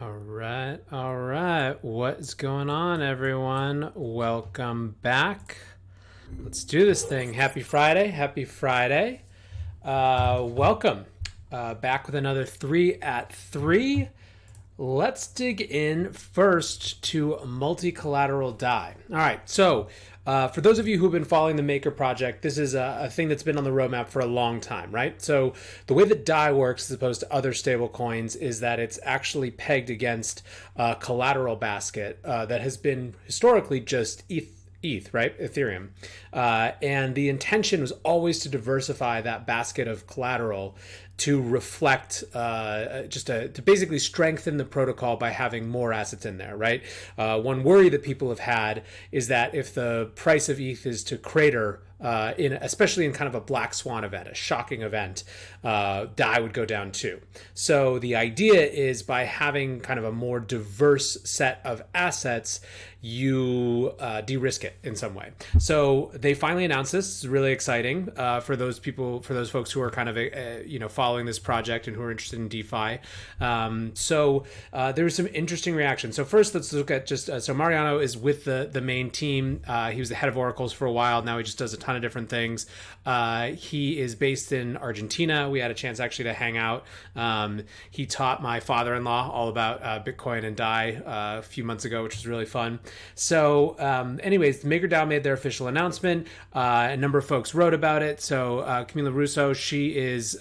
All right. What's going on, everyone? Welcome back. Let's do this thing. Happy Friday. Happy Friday. Welcome back with another 3 at 3. Let's dig in first to multi-collateral DAI. All right, so for those of you who've been following the Maker project, this is a thing that's been on the roadmap for a long time, right? So the way that DAI works, as opposed to other stable coins, is that it's actually pegged against a collateral basket that has been historically just ETH, right? Ethereum. And the intention was always to diversify that basket of collateral to reflect to basically strengthen the protocol by having more assets in there, right? One worry that people have had is that if the price of ETH is to crater, especially in kind of a black swan event, a shocking event, DAI would go down too. So the idea is by having kind of a more diverse set of assets, you de-risk it in some way. So they finally announced this. It's really exciting for those folks who are kind of following this project and who are interested in DeFi. There was some interesting reactions. So first, let's look at so Mariano is with the main team. He was the head of Oracles for a while. Now he just does a ton of different things. He is based in Argentina. We had a chance actually to hang out. He taught my father-in-law all about Bitcoin and DAI a few months ago, which was really fun. So anyways, MakerDAO made their official announcement. A number of folks wrote about it. So Camila Russo, she was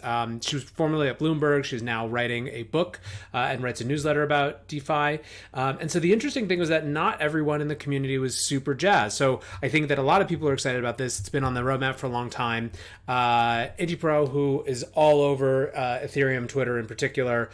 formerly at Bloomberg. She's now writing a book and writes a newsletter about DeFi. And so the interesting thing was that not everyone in the community was super jazzed. So I think that a lot of people are excited about this. It's been on the roadmap for a long time. Pro, who is all over Ethereum Twitter in particular,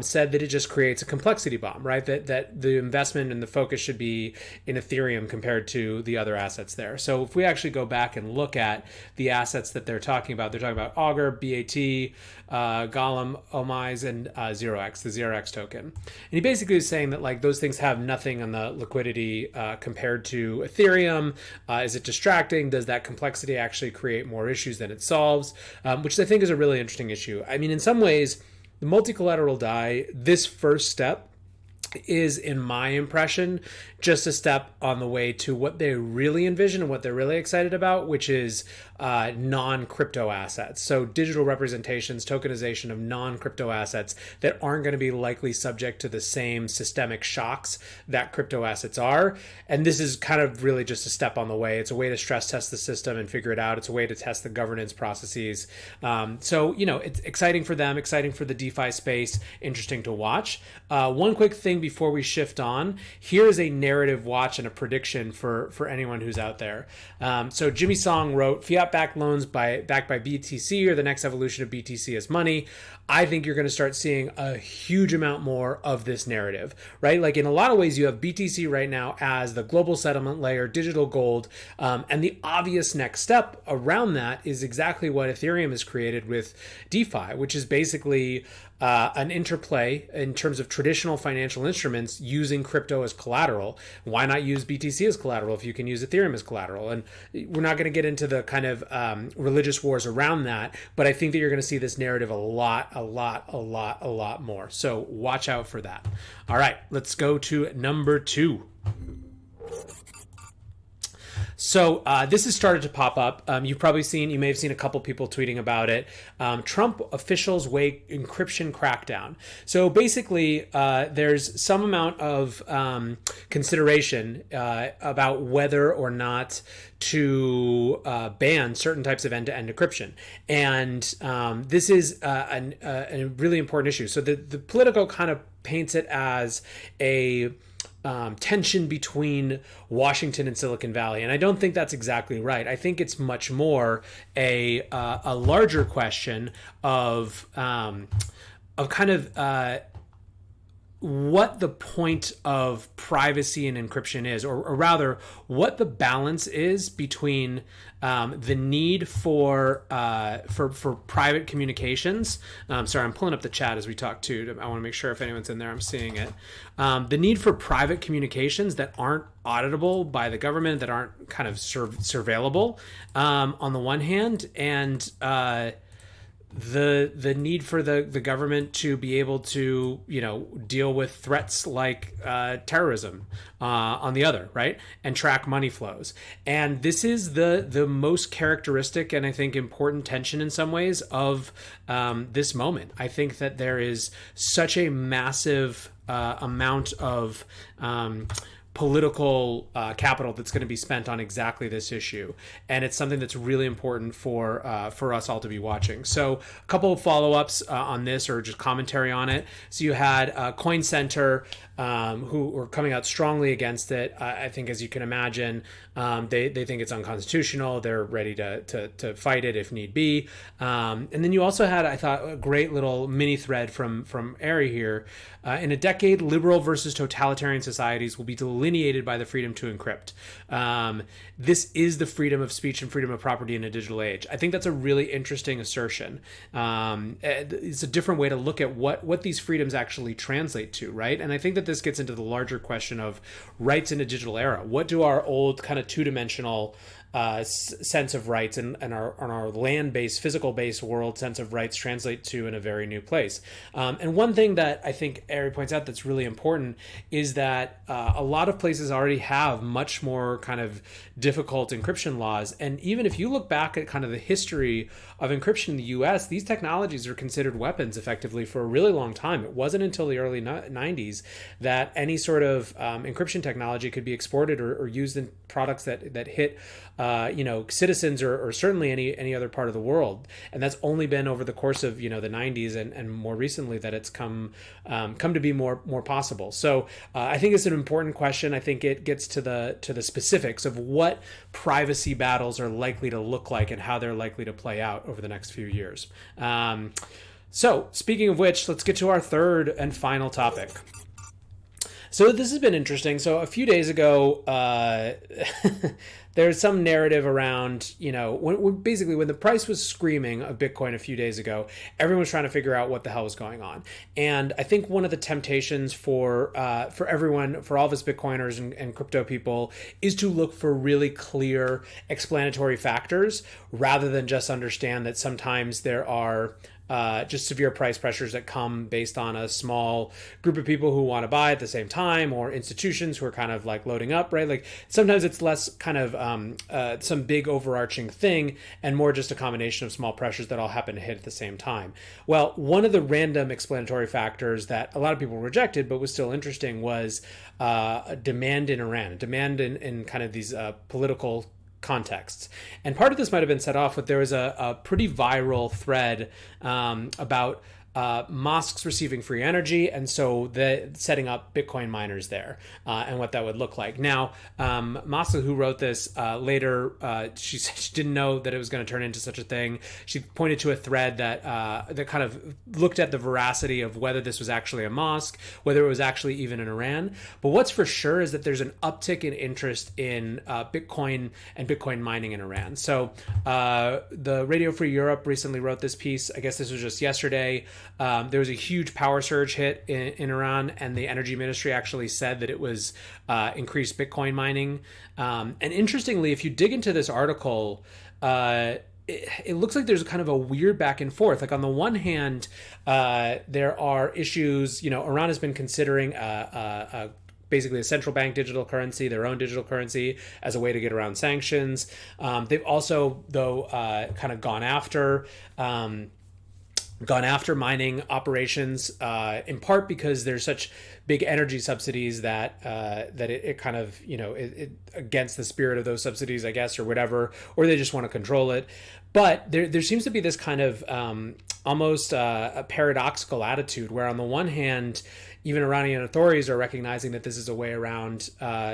said that it just creates a complexity bomb, right? That the investment and the focus should be in Ethereum compared to the other assets there. So if we actually go back and look at the assets that they're talking about Augur, BAT, Golem, Omise, and 0x, the 0x token. And he basically is saying that like those things have nothing on the liquidity compared to Ethereum. Is it distracting? Does that complexity actually create more issues than it solves? Which I think is a really interesting issue. I mean, in some ways, the multi-collateral DAI, this first step is, in my impression, just a step on the way to what they really envision and what they're really excited about, which is non-crypto assets. So digital representations, tokenization of non-crypto assets that aren't going to be likely subject to the same systemic shocks that crypto assets are. And this is kind of really just a step on the way. It's a way to stress test the system and figure it out. It's a way to test the governance processes. It's exciting for them, exciting for the DeFi space, interesting to watch. One quick thing before we shift on, here is a narrative watch and a prediction for anyone who's out there. So Jimmy Song wrote, fiat-backed loans backed by BTC or the next evolution of BTC as money. I think you're going to start seeing a huge amount more of this narrative, right? Like in a lot of ways, you have BTC right now as the global settlement layer, digital gold, and the obvious next step around that is exactly what Ethereum has created with DeFi, which is basically an interplay in terms of traditional financial instruments using crypto as collateral. Why not use BTC as collateral if you can use Ethereum as collateral? And we're not going to get into the kind of religious wars around that, but I think that you're going to see this narrative a lot more. So watch out for that. All right, let's go to number 2. So this has started to pop up. You may have seen a couple people tweeting about it. Trump officials weigh encryption crackdown. So basically, there's some amount of consideration about whether or not to ban certain types of end-to-end encryption. And this is a really important issue. So the Politico kind of paints it as a tension between Washington and Silicon Valley, and I don't think that's exactly right. I think it's much more a larger question of kind of what the point of privacy and encryption is, or rather, what the balance is between the need for private communications. Sorry, I'm pulling up the chat as we talk too. I want to make sure if anyone's in there, I'm seeing it. The need for private communications that aren't auditable by the government, that aren't kind of surveillable on the one hand, and the need for the government to be able to deal with threats like terrorism on the other, right, and track money flows. And this is the most characteristic and I think important tension in some ways of this moment. I think that there is such a massive amount of political capital that's going to be spent on exactly this issue, and it's something that's really important for us all to be watching. So, a couple of follow-ups on this, or just commentary on it. So, you had Coin Center, who were coming out strongly against it. I think, as you can imagine, they think it's unconstitutional. They're ready to fight it if need be. And then you also had, I thought, a great little mini thread from Ari here. In a decade, liberal versus totalitarian societies will be delineated by the freedom to encrypt. This is the freedom of speech and freedom of property in a digital age. I think that's a really interesting assertion. It's a different way to look at what these freedoms actually translate to, right? And I think that this gets into the larger question of rights in a digital era. What do our old kind of two-dimensional sense of rights and our land-based, physical-based world sense of rights translate to in a very new place? And one thing that I think Ari points out that's really important is that a lot of places already have much more kind of difficult encryption laws. And even if you look back at kind of the history of encryption in the US, these technologies are considered weapons effectively for a really long time. It wasn't until the early 90s that any sort of encryption technology could be exported or used in products that hit citizens or certainly any other part of the world. And that's only been over the course of the 90s and more recently that it's come to be more possible. So I think it's an important question. I think it gets to the specifics of what privacy battles are likely to look like and how they're likely to play out over the next few years. So speaking of which, let's get to our third and final topic. So this has been interesting. So a few days ago, there's some narrative around, when the price was screaming of Bitcoin a few days ago, everyone was trying to figure out what the hell was going on. And I think one of the temptations for everyone, for all of us Bitcoiners and crypto people, is to look for really clear explanatory factors rather than just understand that sometimes there are just severe price pressures that come based on a small group of people who want to buy at the same time, or institutions who are kind of like loading up, right? Like sometimes it's less kind of some big overarching thing and more just a combination of small pressures that all happen to hit at the same time. Well, one of the random explanatory factors that a lot of people rejected but was still interesting was demand in Iran, demand in kind of these political contexts. And part of this might have been set off with, there was a pretty viral thread about mosques receiving free energy, and so setting up Bitcoin miners there, and what that would look like. Now, Masa, who wrote this, later, she said she didn't know that it was going to turn into such a thing. She pointed to a thread that kind of looked at the veracity of whether this was actually a mosque, whether it was actually even in Iran. But what's for sure is that there's an uptick in interest in Bitcoin and Bitcoin mining in Iran. So the Radio Free Europe recently wrote this piece. I guess this was just yesterday. There was a huge power surge hit in Iran, and the energy ministry actually said that it was increased Bitcoin mining. And interestingly, if you dig into this article, it looks like there's kind of a weird back and forth. Like on the one hand, there are issues, Iran has been considering basically a central bank digital currency, their own digital currency, as a way to get around sanctions. They've also, though, kind of gone after mining operations, in part because there's such big energy subsidies that it kind of, it against the spirit of those subsidies, I guess, or whatever, or they just want to control it. But there seems to be this kind of almost a paradoxical attitude where, on the one hand, even Iranian authorities are recognizing that this is a way around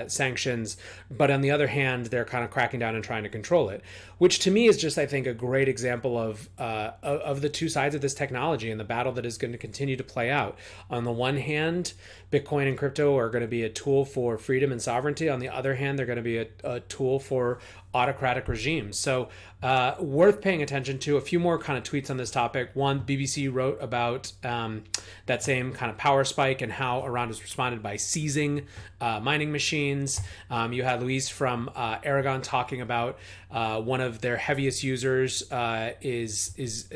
sanctions, but on the other hand, they're kind of cracking down and trying to control it, which to me is just, I think, a great example of the two sides of this technology and the battle that is going to continue to play out. On the one hand, Bitcoin and crypto are going to be a tool for freedom and sovereignty. On the other hand, they're going to be a tool for autocratic regimes. So worth paying attention to. A few more kind of tweets on this topic. One, BBC wrote about that same kind of power spike and how Iran has responded by seizing mining machines. You had Luis from Aragon talking about one of their heaviest users is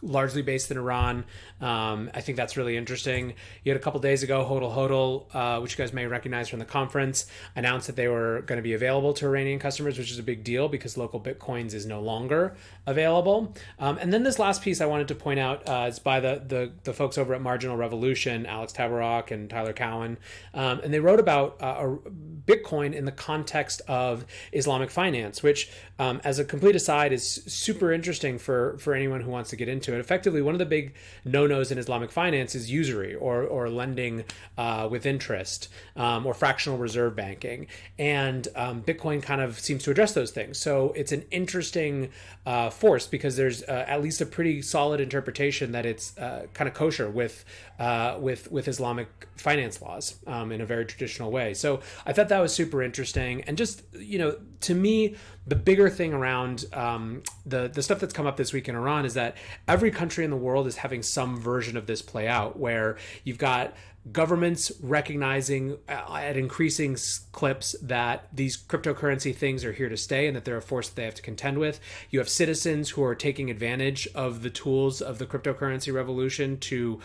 largely based in Iran. I think that's really interesting. You had a couple days ago, Hodl Hodl, which you guys may recognize from the conference, announced that they were going to be available to Iranian customers, which is a big deal because local Bitcoins is no longer available. And then this last piece I wanted to point out is by the folks over at Marginal Revolution, Alex Tabarrok and Tyler Cowen. And they wrote about Bitcoin in the context of Islamic finance, which, as a complete aside, is super interesting for anyone who wants to get into it. Effectively, one of the big no-nos in Islamic finance is usury or lending with interest or fractional reserve banking. And Bitcoin kind of seems to address those things. So it's an interesting force because there's at least a pretty solid interpretation that it's kind of kosher with Islamic finance laws in a very traditional way. So I thought that was super interesting. And just, to me, the bigger thing around the stuff that's come up this week in Iran is that every country in the world is having some version of this play out, where you've got governments recognizing at increasing clips that these cryptocurrency things are here to stay and that they're a force that they have to contend with. You have citizens who are taking advantage of the tools of the cryptocurrency revolution to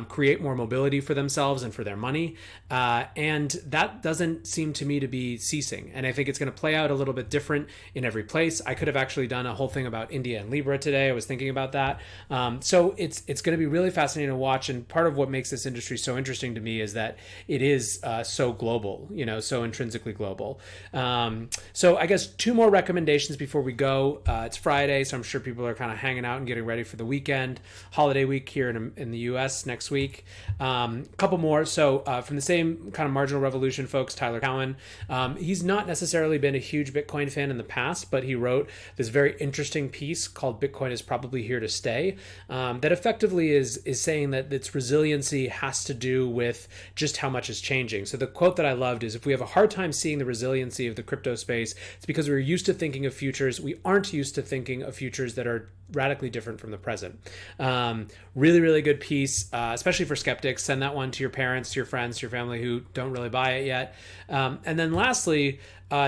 create more mobility for themselves and for their money. And that doesn't seem to me to be ceasing. And I think it's going to play out a little bit different in every place. I could have actually done a whole thing about India and Libra today. I was thinking about that. So it's going to be really fascinating to watch. And part of what makes this industry so interesting to me is that it is so global, so intrinsically global. So I guess two more recommendations before we go. It's Friday, so I'm sure people are kind of hanging out and getting ready for the weekend, holiday week here in the US next week. A couple more. So from the same kind of Marginal Revolution folks, Tyler Cowen, he's not necessarily been a huge Bitcoin fan in the past, but he wrote this very interesting piece called Bitcoin is Probably Here to Stay, that effectively is saying that its resiliency has to do with just how much is changing. So the quote that I loved is, if we have a hard time seeing the resiliency of the crypto space, it's because we're used to thinking of futures. We aren't used to thinking of futures that are radically different from the present. Really, really good piece, especially for skeptics. Send that one to your parents, to your friends, to your family who don't really buy it yet. And then lastly,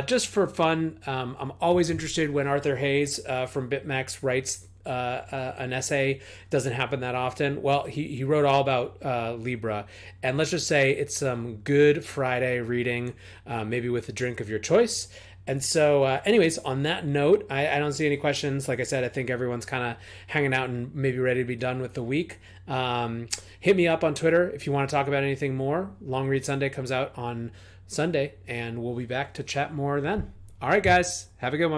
just for fun, I'm always interested when Arthur Hayes from BitMEX writes an essay. Doesn't happen that often. Well, he wrote all about Libra, and let's just say it's some good Friday reading, maybe with a drink of your choice. And so anyways, on that note, I don't see any questions. Like I said, I think everyone's kind of hanging out and maybe ready to be done with the week. Hit me up on Twitter if you want to talk about anything more. Long Read Sunday comes out on Sunday, and we'll be back to chat more then. All right, guys, have a good one.